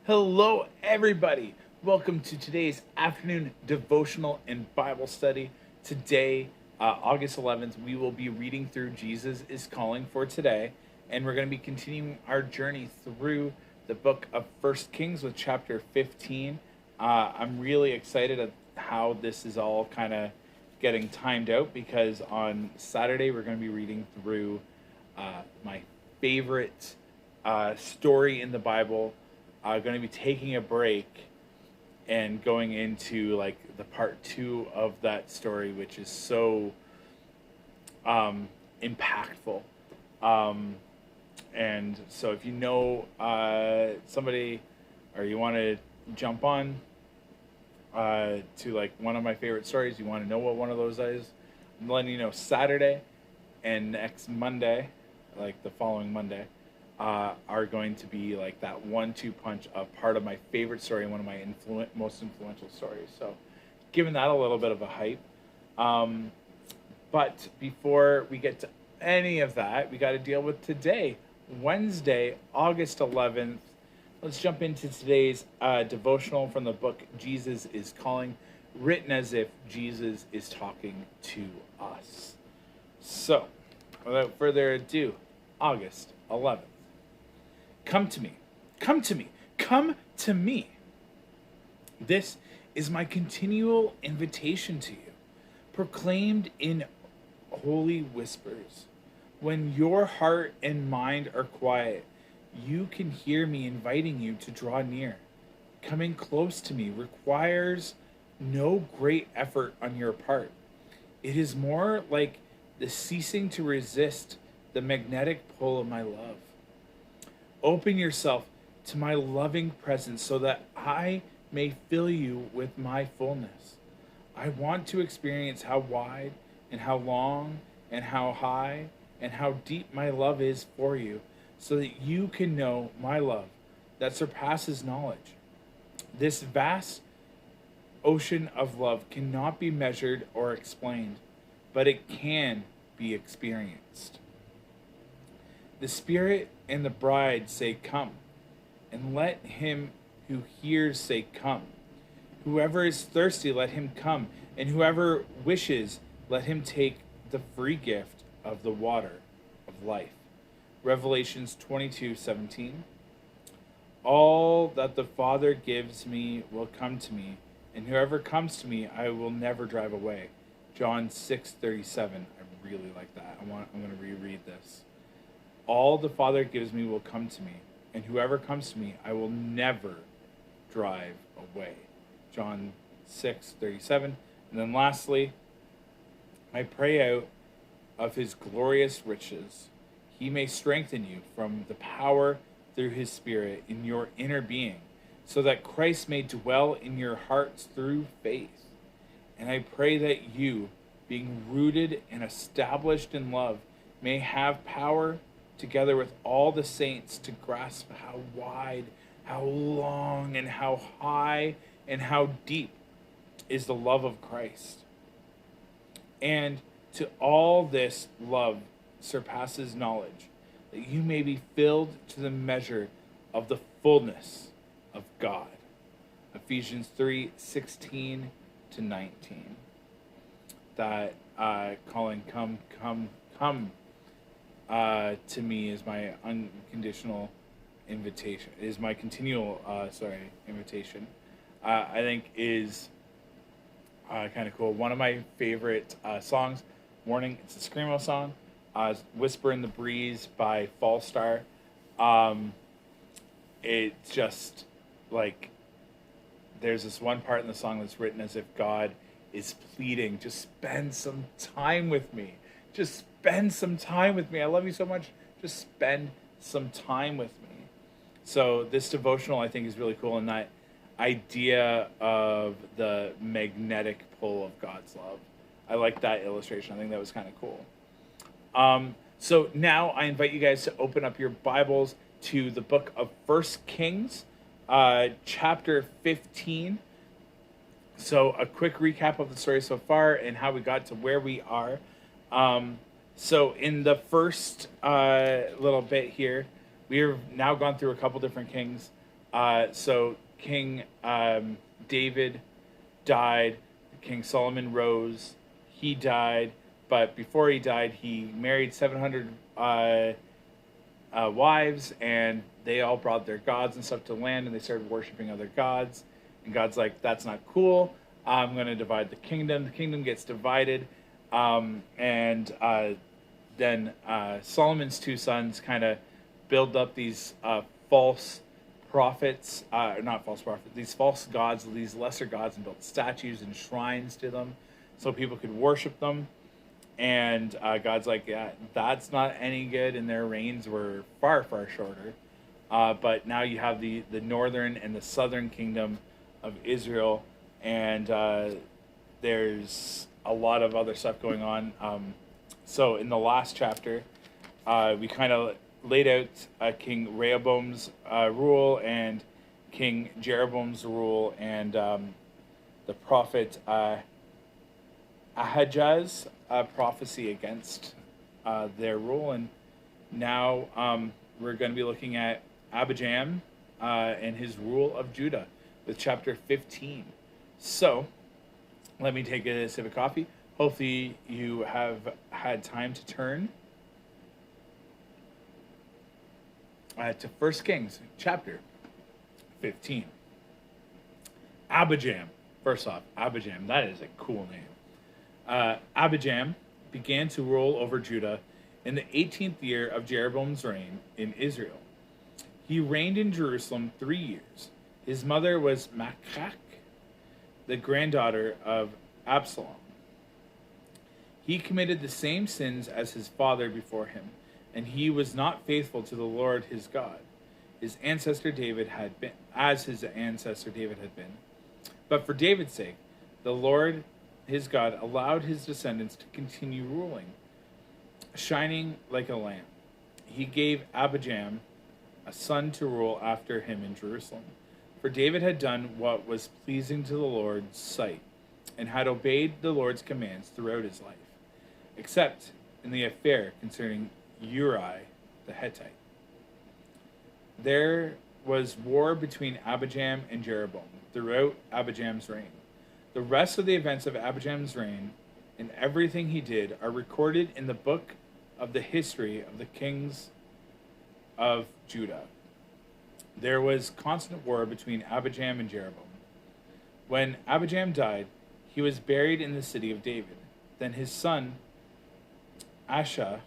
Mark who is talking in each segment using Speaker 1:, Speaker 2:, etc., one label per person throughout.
Speaker 1: Hello, everybody. Welcome to today's afternoon devotional and Bible study. Today, August 11th, we will be reading through Jesus is Calling for today, and we're going to be continuing our journey through the book of First Kings with chapter 15. I'm really excited at how this is all kind of getting timed out because on Saturday we're going to be reading through my favorite story in the Bible. Going to be taking a break and going into like the part 2 of that story, which is so impactful. And so if you know somebody or you want to jump on to like one of my favorite stories, you want to know what one of those is, I'm letting you know Saturday and next Monday, like the following Monday, are going to be like that 1-2 punch of part of my favorite story and one of my most influential stories. So giving that a little bit of a hype. But before we get to any of that, we got to deal with today, Wednesday, August 11th. Let's jump into today's devotional from the book Jesus is Calling, written as if Jesus is talking to us. So, without further ado, August 11th. Come to me, come to me, come to me. This is my continual invitation to you, proclaimed in holy whispers. When your heart and mind are quiet, you can hear me inviting you to draw near. Coming close to me requires no great effort on your part. It is more like the ceasing to resist the magnetic pull of my love. Open yourself to my loving presence so that I may fill you with my fullness. I want to experience how wide and how long and how high and how deep my love is for you so that you can know my love that surpasses knowledge. This vast ocean of love cannot be measured or explained, but it can be experienced. The Spirit and the bride say, "Come," and let him who hears say, "Come." Whoever is thirsty, let him come, and whoever wishes, let him take the free gift of the water of life. Revelations 22:17. All that the Father gives me will come to me, and whoever comes to me, I will never drive away. John 6:37. I really like that. I'm going to reread this. All the Father gives me will come to me, and whoever comes to me, I will never drive away. John 6:37. And then lastly, I pray out of his glorious riches, he may strengthen you from the power through his Spirit in your inner being, so that Christ may dwell in your hearts through faith. And I pray that you, being rooted and established in love, may have power together with all the saints to grasp how wide, how long, and how high, and how deep is the love of Christ. And to all this love surpasses knowledge, that you may be filled to the measure of the fullness of God. Ephesians 3:16 to 19. That calling, come, come, come. To me is my unconditional invitation, is my continual invitation. I think is kind of cool. One of my favorite songs, Morning, it's a Screamo song, Whisper in the Breeze by Fallstar. It's just like, there's this one part in the song that's written as if God is pleading, just spend some time with me. Just spend some time with me. I love you so much. Just spend some time with me. So this devotional, I think, is really cool. And that idea of the magnetic pull of God's love. I like that illustration. I think that was kind of cool. So now I invite you guys to open up your Bibles to the book of First Kings, chapter 15. So a quick recap of the story so far and how we got to where we are. So in the first little bit here, we've now gone through a couple different kings. So King David died. King Solomon rose. He died, but before he died, he married 700 wives, and they all brought their gods and stuff to land, and they started worshiping other gods. And God's like, "That's not cool. I'm going to divide the kingdom." The kingdom gets divided, and then Solomon's two sons kind of build up these false prophets, not false prophets, these false gods, these lesser gods, and built statues and shrines to them so people could worship them. And God's like, yeah, that's not any good, and their reigns were far, far shorter. But now you have the northern and the southern kingdom of Israel, and there's a lot of other stuff going on. So in the last chapter, we kind of laid out King Rehoboam's rule and King Jeroboam's rule, and the prophet Ahijah's prophecy against their rule. And now we're going to be looking at Abijam and his rule of Judah with chapter 15. So let me take a sip of coffee. Hopefully you have had time to turn to 1 Kings chapter 15. Abijam. First off, Abijam, that is a cool name. Abijam began to rule over Judah in the 18th year of Jeroboam's reign in Israel. He reigned in Jerusalem 3 years. His mother was Maachach, the granddaughter of Absalom. He committed the same sins as his father before him, and he was not faithful to the Lord his God, his ancestor David had been, as his ancestor David had been. But for David's sake, the Lord his God allowed his descendants to continue ruling, shining like a lamp. He gave Abijam a son to rule after him in Jerusalem. For David had done what was pleasing to the Lord's sight, and had obeyed the Lord's commands throughout his life, except in the affair concerning Uriah the Hittite. There was war between Abijam and Jeroboam throughout Abijam's reign. The rest of the events of Abijam's reign and everything he did are recorded in the book of the history of the kings of Judah. There was constant war between Abijam and Jeroboam. When Abijam died, he was buried in the city of David. Then his son Asa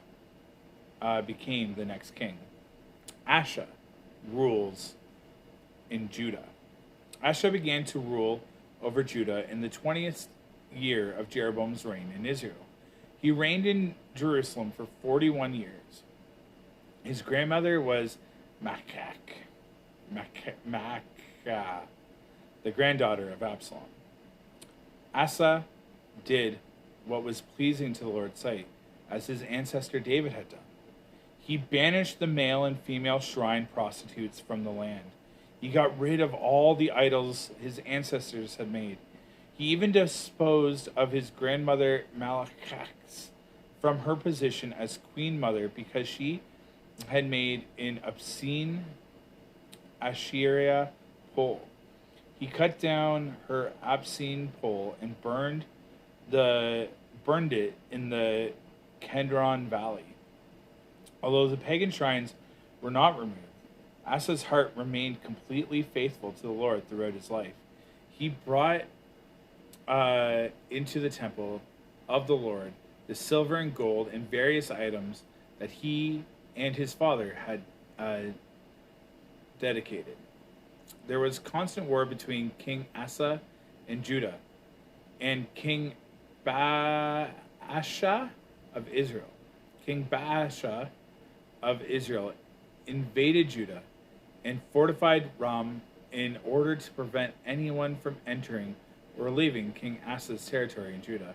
Speaker 1: became the next king. Asa rules in Judah. Asa began to rule over Judah in the 20th year of Jeroboam's reign in Israel. He reigned in Jerusalem for 41 years. His grandmother was Maachach, the granddaughter of Absalom. Asa did what was pleasing to the Lord's sight, as his ancestor David had done. He banished the male and female shrine prostitutes from the land. He got rid of all the idols his ancestors had made. He even disposed of his grandmother Malachach from her position as queen mother because she had made an obscene Asherah pole. He cut down her obscene pole and burned it in the Kedron Valley. Although the pagan shrines were not removed, Asa's heart remained completely faithful to the Lord throughout his life. He brought into the temple of the Lord the silver and gold and various items that he and his father had dedicated. There was constant war between King Asa and Judah and King Baasha of Israel. King Baasha of Israel invaded Judah and fortified Ram in order to prevent anyone from entering or leaving King Asa's territory in Judah.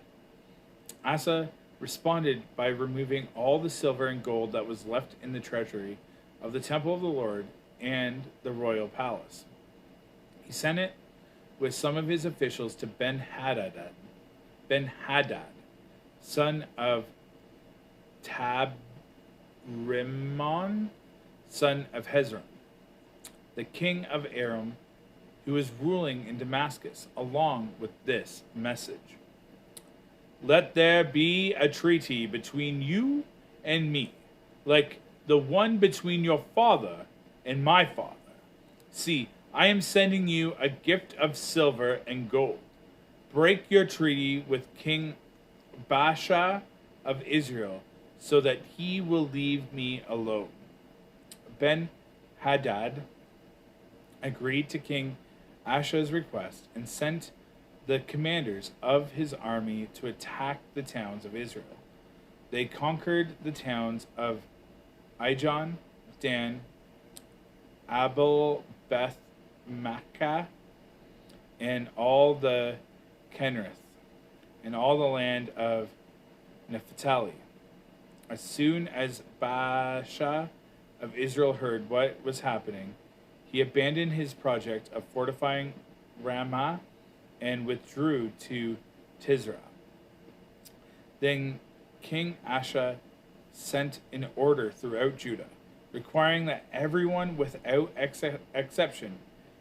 Speaker 1: Asa responded by removing all the silver and gold that was left in the treasury of the temple of the Lord and the royal palace. He sent it with some of his officials to Ben-Hadad, son of Tabrimon, son of Hezron. the king of Aram, who is ruling in Damascus, along with this message: Let there be a treaty between you and me, like the one between your father and my father. See, I am sending you a gift of silver and gold. Break your treaty with King Baasha of Israel, so that he will leave me alone. Ben-Hadad agreed to King Asha's request and sent the commanders of his army to attack the towns of Israel. They conquered the towns of Ijon, Dan, Abel Beth Makkah, and all the Kenrith, and all the land of Naphtali. As soon as Baasha of Israel heard what was happening, he abandoned his project of fortifying Ramah and withdrew to Tisra. Then King Asa sent an order throughout Judah, requiring that everyone without exception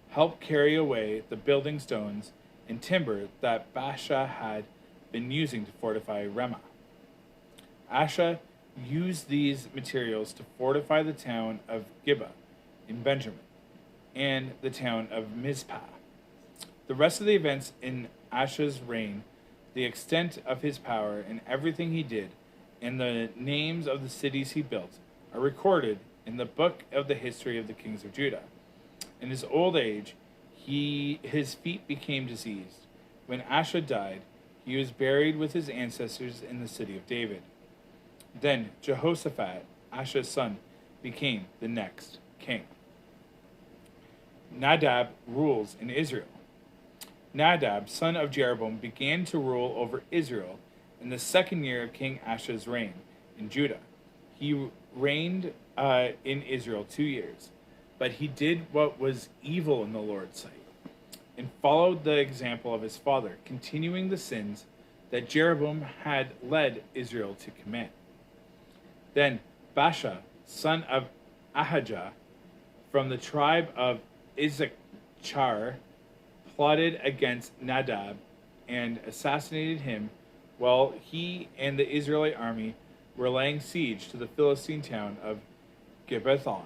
Speaker 1: help carry away the building stones and timber that Baasha had been using to fortify Ramah. Asa used these materials to fortify the town of Gibeah in Benjamin and the town of Mizpah. The rest of the events in Asa's reign, the extent of his power and everything he did, and the names of the cities he built, are recorded in the book of the history of the kings of Judah. In his old age, his feet became diseased. When Asa died, he was buried with his ancestors in the city of David. Then Jehoshaphat, Asa's son, became the next king. Nadab rules in Israel. Nadab, son of Jeroboam, began to rule over Israel in the second year of King Asa's reign in Judah. He reigned in Israel 2 years, but he did what was evil in the Lord's sight, and followed the example of his father, continuing the sins that Jeroboam had led Israel to commit. Then Baasha, son of Ahijah, from the tribe of Issachar, plotted against Nadab and assassinated him while he and the Israelite army were laying siege to the Philistine town of Gibbethon.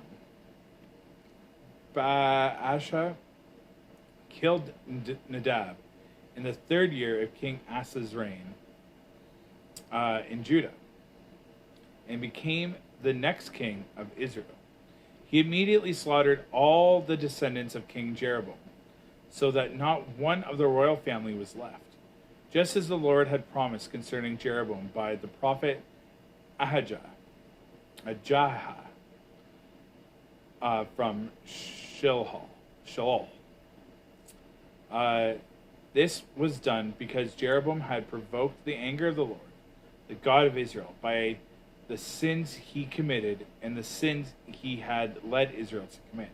Speaker 1: Baasha killed Nadab in the third year of King Asa's reign in Judah, and became the next king of Israel. He immediately slaughtered all the descendants of King Jeroboam, so that not one of the royal family was left, just as the Lord had promised concerning Jeroboam by the prophet Ahijah from Sheol. This was done because Jeroboam had provoked the anger of the Lord, the God of Israel, by the sins he committed and the sins he had led Israel to commit.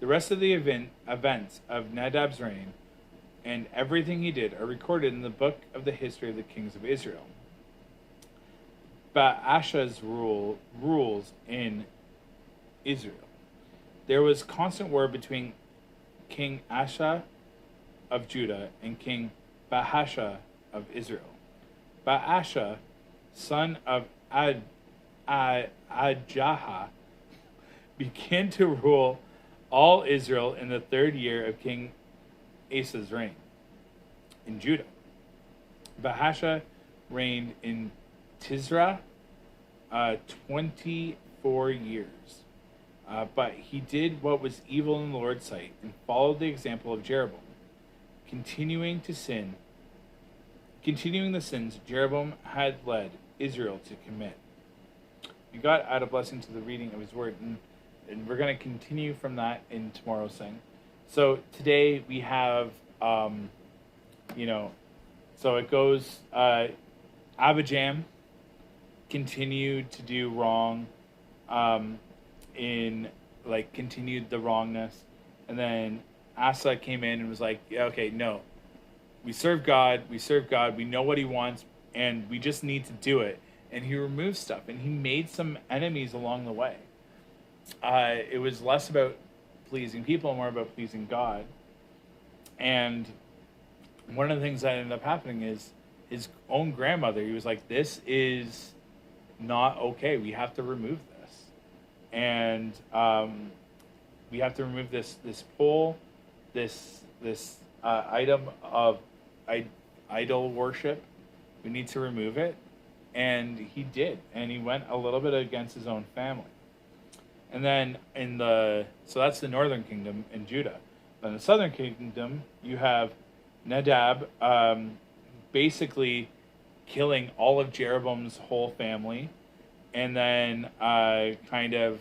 Speaker 1: The rest of the events of Nadab's reign and everything he did are recorded in the book of the history of the kings of Israel. Baasha's rules in Israel. There was constant war between King Asa of Judah and King Baasha of Israel. Baasha, son of Ajah, began to rule all Israel in the third year of King Asa's reign in Judah. Baasha reigned in Tisra 24 years. But he did what was evil in the Lord's sight and followed the example of Jeroboam, continuing the sins Jeroboam had led Israel to commit. May God add a blessing to the reading of his word, and we're going to continue from that in tomorrow's thing. So today we have, so it goes, Abijam continued to do wrong, continued the wrongness, and then Asa came in and was like, yeah, okay, no, we serve God, we know what he wants, and we just need to do it. And he removed stuff, and he made some enemies along the way. It was less about pleasing people, more about pleasing God. And one of the things that ended up happening is his own grandmother, he was like, this is not okay. We have to remove this. And we have to remove this pole, this item of idol worship. We need to remove it. And he did. And he went a little bit against his own family. And then so that's the northern kingdom in Judah. Then the southern kingdom, you have Nadab basically killing all of Jeroboam's whole family, and then kind of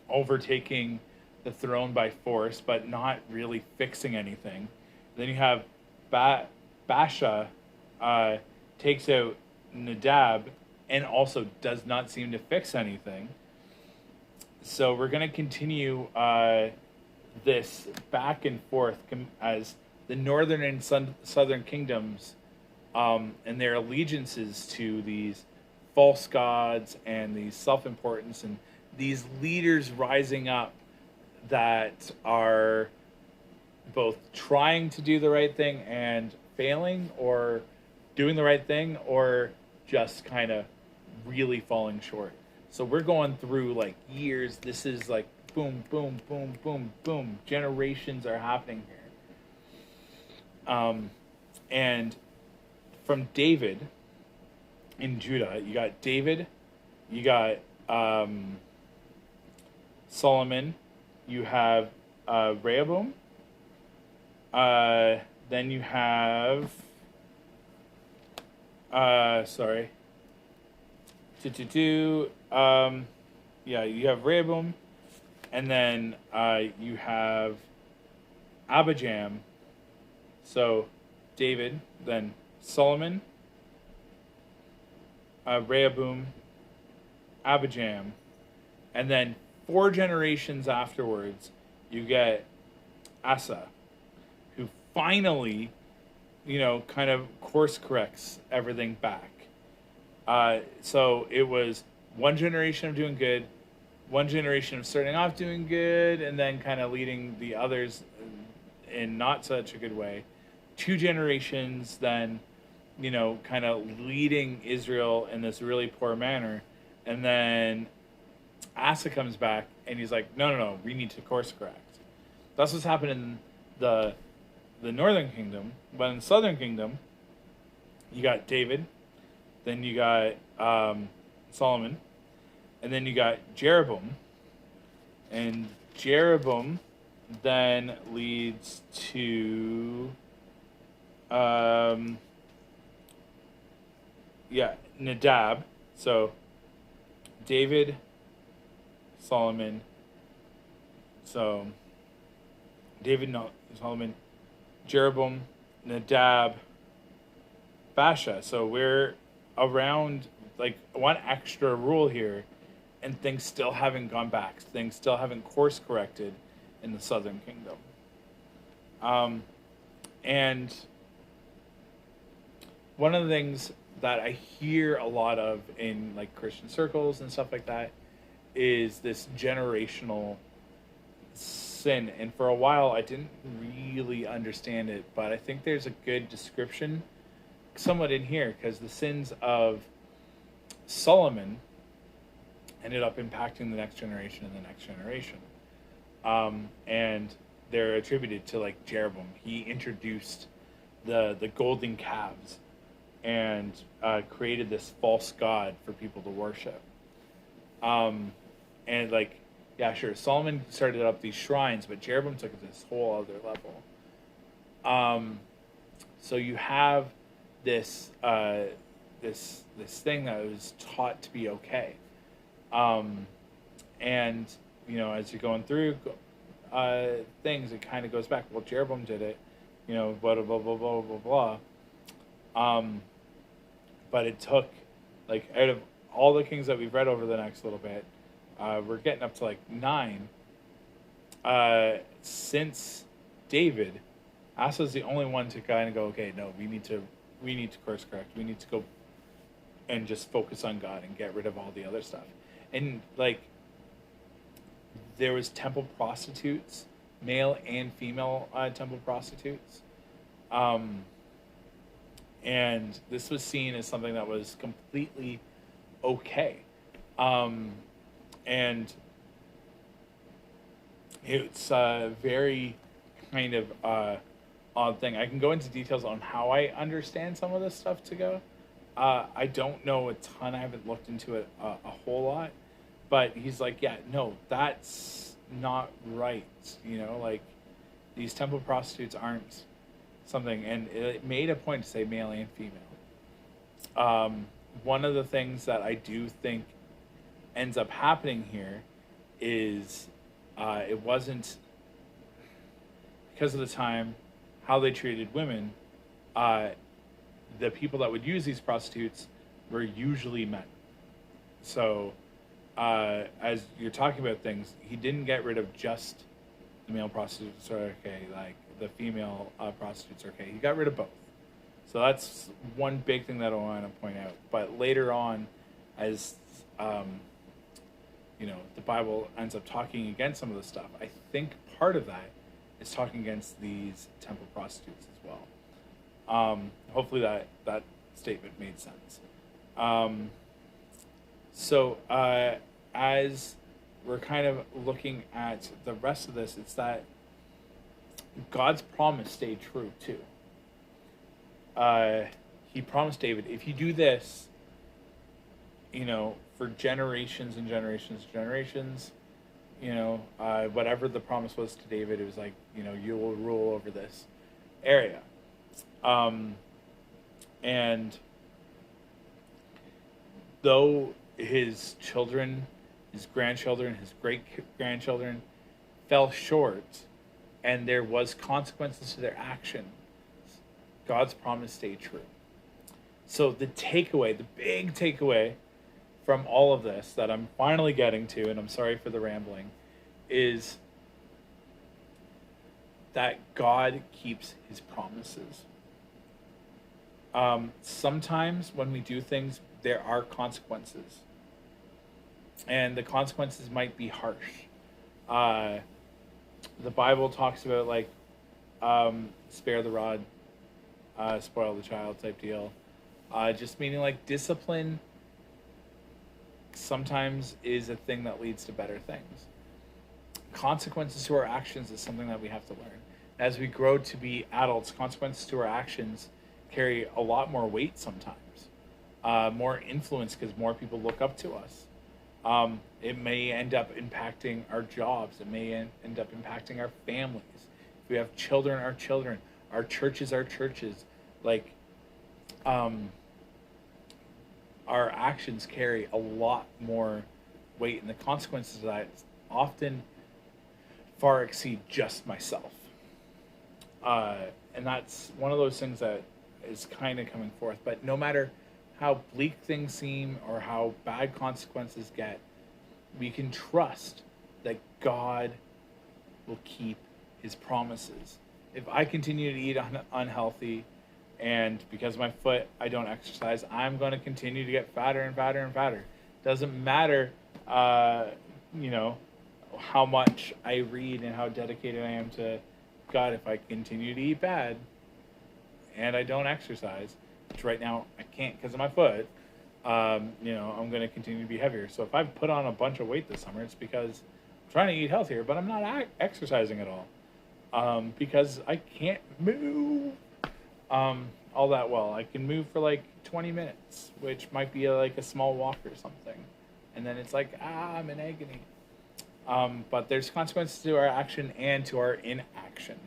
Speaker 1: overtaking the throne by force, but not really fixing anything. Then you have Baasha takes out Nadab and also does not seem to fix anything. So we're going to continue this back and forth as the northern and southern kingdoms and their allegiances to these false gods and these self-importance and these leaders rising up that are both trying to do the right thing and failing, or doing the right thing, or just kind of really falling short. So we're going through like years. This is like boom, boom, boom, boom, boom. Generations are happening here. And from David in Judah, you got David, you got Solomon, you have Rehoboam, then you have you have Rehoboam, and then you have Abijam. So David, then Solomon, Rehoboam, Abijam, and then 4 generations afterwards, you get Asa, who finally, kind of course corrects everything back. So it was one generation of doing good, one generation of starting off doing good, and then kind of leading the others in not such a good way. 2 generations then, kind of leading Israel in this really poor manner. And then Asa comes back and he's like, no, we need to course correct. That's what's happened in the northern kingdom. But in the southern kingdom, you got David, then you got Solomon, and then you got Jeroboam. And Jeroboam then leads to Nadab. So David, Solomon. So David, Solomon, Jeroboam, Nadab, Baasha. So we're around like one extra rule here, and things still haven't gone back. Things still haven't course corrected in the southern kingdom. And one of the things that I hear a lot of in like Christian circles and stuff like that is this generational sin. And for a while I didn't really understand it, but I think there's a good description somewhat in here, because the sins of Solomon ended up impacting the next generation and the next generation. And they're attributed to like Jeroboam. He introduced the golden calves and created this false god for people to worship. And like, yeah, sure, Solomon started up these shrines, but Jeroboam took it to this whole other level. So you have this this thing that was taught to be okay. And as you're going through things, it kind of goes back. Well, Jeroboam did it, blah blah blah blah blah blah blah. But it took, like, out of all the kings that we've read over the next little bit, we're getting up to like 9. Since David, Asa's the only one to kind of go, okay, no, we need to course correct. We need to go and just focus on God and get rid of all the other stuff. And like there was temple prostitutes, male and female temple prostitutes. Um, and this was seen as something that was completely okay. Um, and it's a very kind of odd thing. I can go into details on how I understand some of this stuff to go. I don't know a ton. I haven't looked into it a whole lot. But he's like, yeah, no, that's not right. Like these temple prostitutes aren't something. And it made a point to say male and female. One of the things that I do think ends up happening here is it wasn't because of the time how they treated women. The people that would use these prostitutes were usually men. So as you're talking about things, he didn't get rid of just the male prostitutes are okay, like the female prostitutes are okay. He got rid of both. So that's one big thing that I want to point out. But later on, as the Bible ends up talking against some of the stuff, I think part of that is talking against these temple prostitutes as well. Hopefully that statement made sense. So as we're kind of looking at the rest of this, it's that God's promise stayed true too. He promised David, if you do this, for generations and generations and generations, whatever the promise was to David, it was like, you will rule over this area. And though his children, his grandchildren, his great-grandchildren fell short, and there was consequences to their actions, God's promise stayed true. So the takeaway, the big takeaway from all of this that I'm finally getting to, and I'm sorry for the rambling, is that God keeps his promises. Sometimes when we do things, there are consequences. And the consequences might be harsh. The Bible talks about spare the rod, spoil the child type deal. Just meaning like discipline sometimes is a thing that leads to better things. Consequences to our actions is something that we have to learn. As we grow to be adults, consequences to our actions carry a lot more weight sometimes, more influence because more people look up to us. It may end up impacting our jobs. It may end up impacting our families. If we have children, our children. Our churches, our churches. Our actions carry a lot more weight, and the consequences of that often far exceed just myself. And that's one of those things that is kind of coming forth. But no matter how bleak things seem or how bad consequences get, we can trust that God will keep his promises. If I continue to eat unhealthy, and because of my foot, I don't exercise, I'm going to continue to get fatter and fatter and fatter. Doesn't matter, how much I read and how dedicated I am to God. If I continue to eat bad and I don't exercise, which right now I can't because of my foot, I'm going to continue to be heavier. So if I've put on a bunch of weight this summer, it's because I'm trying to eat healthier, but I'm not exercising at all because I can't move all that well. I can move for like 20 minutes, which might be like a small walk or something. And then it's like, I'm in agony. But there's consequences to our action and to our inaction.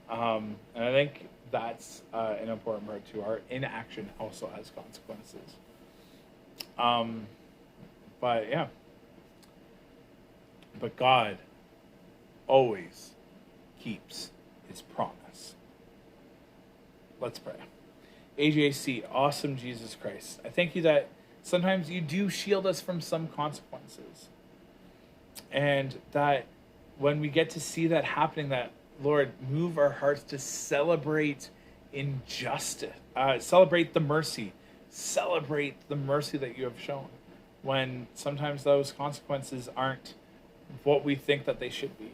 Speaker 1: And I think that's an important part too. Our inaction also has consequences. But yeah. But God always keeps his promise. Let's pray. AJC, awesome Jesus Christ. I thank you that sometimes you do shield us from some consequences. And that when we get to see that happening, that, Lord, move our hearts to celebrate injustice, celebrate the mercy that you have shown. When sometimes those consequences aren't what we think that they should be.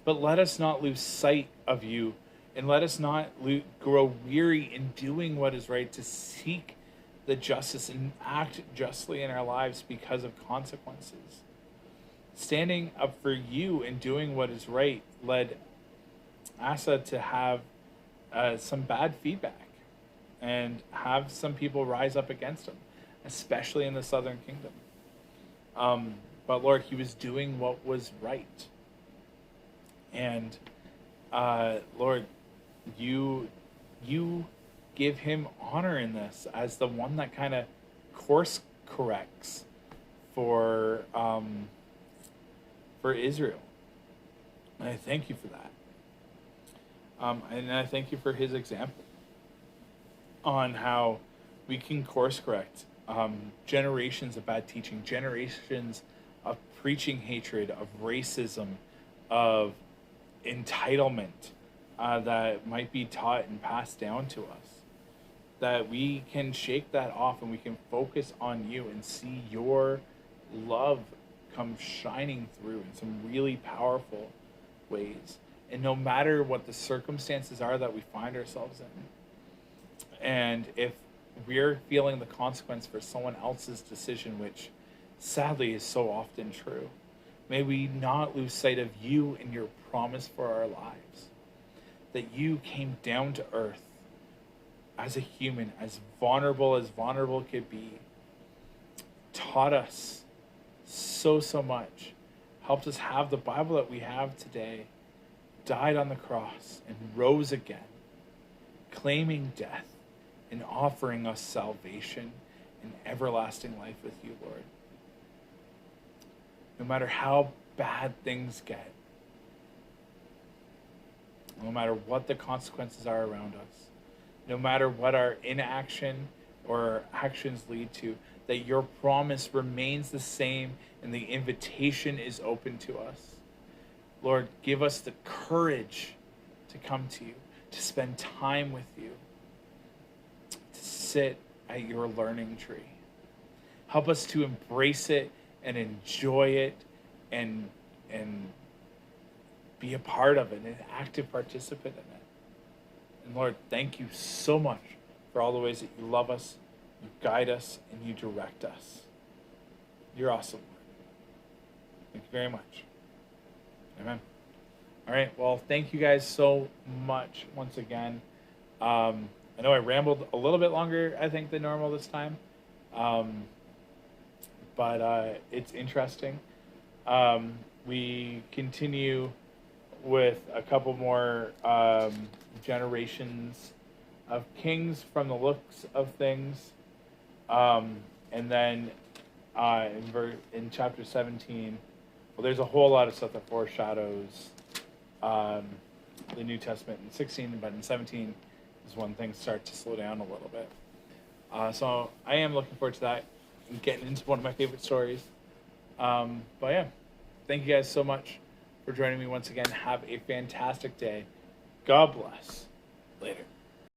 Speaker 1: But let us not lose sight of you, and let us not grow weary in doing what is right, to seek the justice and act justly in our lives because of consequences. Standing up for you and doing what is right led Asa to have some bad feedback and have some people rise up against him, especially in the southern kingdom. But Lord, he was doing what was right. And Lord, you give him honor in this as the one that kind of course corrects for Israel. And I thank you for that. And I thank you for his example on how we can course correct generations of bad teaching, generations of preaching hatred, of racism, of entitlement that might be taught and passed down to us. That we can shake that off and we can focus on you and see your love come shining through in some really powerful ways. And no matter what the circumstances are that we find ourselves in, and if we're feeling the consequence for someone else's decision, which sadly is so often true, may we not lose sight of you and your promise for our lives. That you came down to earth as a human, as vulnerable could be, taught us so much, helped us have the Bible that we have today, died on the cross and rose again, claiming death and offering us salvation and everlasting life with you, Lord. No matter how bad things get, no matter what the consequences are around us, no matter what our inaction or our actions lead to, that your promise remains the same and the invitation is open to us. Lord, give us the courage to come to you, to spend time with you, to sit at your learning tree. Help us to embrace it and enjoy it and be a part of it, an active participant in it. And Lord, thank you so much for all the ways that you love us, you guide us, and you direct us. You're awesome, Lord. Thank you very much. Amen. All right, well, thank you guys so much once again. I know I rambled a little bit longer, I think, than normal this time. But it's interesting. We continue with a couple more generations of kings from the looks of things. And then in chapter 17, well, there's a whole lot of stuff that foreshadows the New Testament in 16, but in 17 is when things start to slow down a little bit. So I am looking forward to that and getting into one of my favorite stories. But yeah, thank you guys so much for joining me once again. Have a fantastic day. God bless. Later.